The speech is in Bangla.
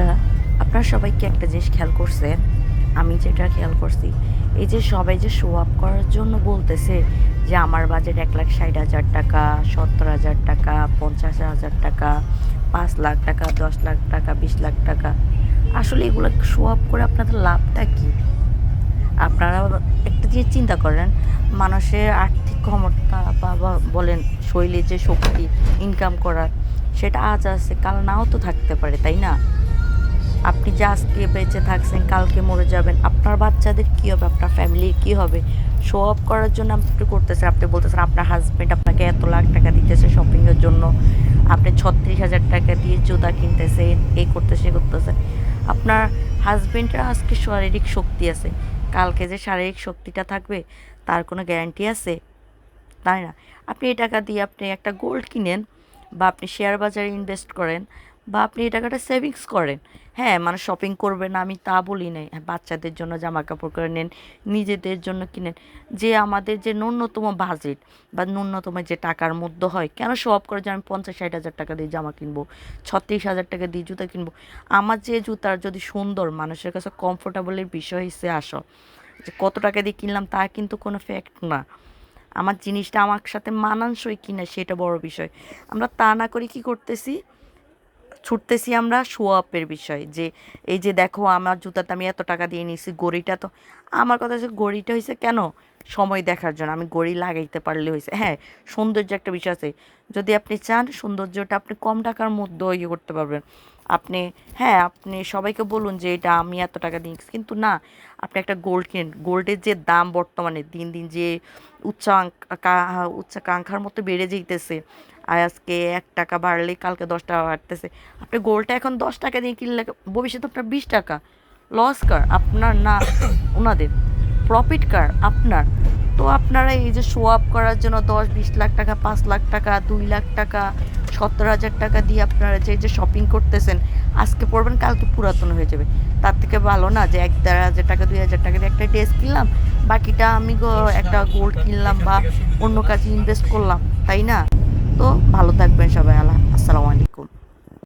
আচ্ছা, আপনারা সবাই কি একটা জিনিস খেয়াল করছেন? আমি যেটা খেয়াল করছি, এই যে সবাই যে শো আপ করার জন্য বলতেছে যে আমার বাজেট 1,60,000 টাকা, 70,000 টাকা, 50,000 টাকা, 5 লাখ টাকা, 10 লাখ টাকা, 20 লাখ টাকা। আসলে এগুলো শো আপ করে আপনাদের লাভটা কি? আপনারা একটা জিনিস চিন্তা করেন, মানুষের আর্থিক ক্ষমতা বা বলেন শৈলীর যে শক্তি ইনকাম করার, সেটা আজ আছে কাল নাও তো থাকতে পারে, তাই না? আপনি যে আজকে বেঁচে থাকছেন কালকে মরে যাবেন, আপনার বাচ্চাদের কী হবে, আপনার ফ্যামিলির কী হবে? শো অফ করার জন্য আপনি করতেছেন, আপনি বলতেছেন আপনার হাজব্যান্ড আপনাকে এত লাখ টাকা দিতেছে শপিংয়ের জন্য, আপনি 36,000 টাকা দিয়ে জুতা কিনতেছেন, এই করতেছে সে করতেছেন। আপনার হাজব্যান্ডের আজকে শারীরিক শক্তি আছে, কালকে যে শারীরিক শক্তিটা থাকবে তার কোনো গ্যারান্টি আছে? তাই না? আপনি এই টাকা দিয়ে আপনি একটা গোল্ড কিনেন, বা আপনি শেয়ার বাজারে ইনভেস্ট করেন, বা আপনি এই টাকাটা সেভিংস করেন। হ্যাঁ, মানে শপিং করবেন না আমি তা বলি নাই। হ্যাঁ, বাচ্চাদের জন্য জামা কাপড় করে নেন, নিজেদের জন্য কিনেন। যে আমাদের যে ন্যূনতম বাজেট বা ন্যূনতম যে টাকার মধ্যে হয়, কেন শো অফ করে যে আমি 50-60 হাজার টাকা দিয়ে জামা কিনবো, 36,000 টাকা দিয়ে জুতা কিনবো? আমার যে জুতার যদি সুন্দর, মানুষের কাছে কমফোর্টেবলের বিষয় হিসেবে আসো, যে কত টাকা দিয়ে কিনলাম তা কিন্তু কোনো ফ্যাক্ট না। আমার জিনিসটা আমার সাথে মানানসই কিনা সেটা বড় বিষয়। আমরা তা না করে কি করতেছি, ছুটতেছি আমরা শো আপের বিষয়, যে এই যে দেখো আমার জুতাটা আমি এত টাকা দিয়ে নিয়েছি, ঘড়িটা তো আমার কথা হচ্ছে ঘড়িটা হয়েছে কেন সময় দেখার জন্য, আমি ঘড়ি লাগাইতে পারলে হয়েছে। হ্যাঁ, সৌন্দর্য একটা বিষয় আছে, যদি আপনি চান সৌন্দর্যটা আপনি কম টাকার মধ্যে ইয়ে করতে পারবেন। আপনি, হ্যাঁ, আপনি সবাইকে বলুন যে এটা আমি এত টাকা দিই, কিন্তু না, আপনি একটা গোল্ড কিনেন। গোল্ডের যে দাম বর্তমানে দিন দিন যে উচ্চাকাঙ্ক্ষার মতো বেড়ে যাইতেছে, আর আজকে 1 টাকা বাড়লে কালকে 10 টাকা বাড়তেছে। আপনি গোল্ডটা এখন 10 টাকা দিয়ে কিনলে ভবিষ্যতে আপনার 20 টাকা লস কার আপনার না ওনাদের, প্রফিট কার আপনার। তো আপনারা এই যে শো আপ করার জন্য 10-20 লাখ টাকা, 5 লাখ টাকা, 2 লাখ টাকা, 70,000 টাকা দিয়ে আপনারা যে যে শপিং করতেছেন, আজকে পড়বেন কালকে পুরাতন হয়ে যাবে। তার থেকে ভালো না যে 1-1,500 টাকা, 2,000 টাকা দিয়ে একটা ড্রেস কিনলাম, বাকিটা আমি একটা গোল্ড কিনলাম বা অন্য কাজে ইনভেস্ট করলাম, তাই না? তো ভালো থাকবেন সবাই, আসসালামু আলাইকুম।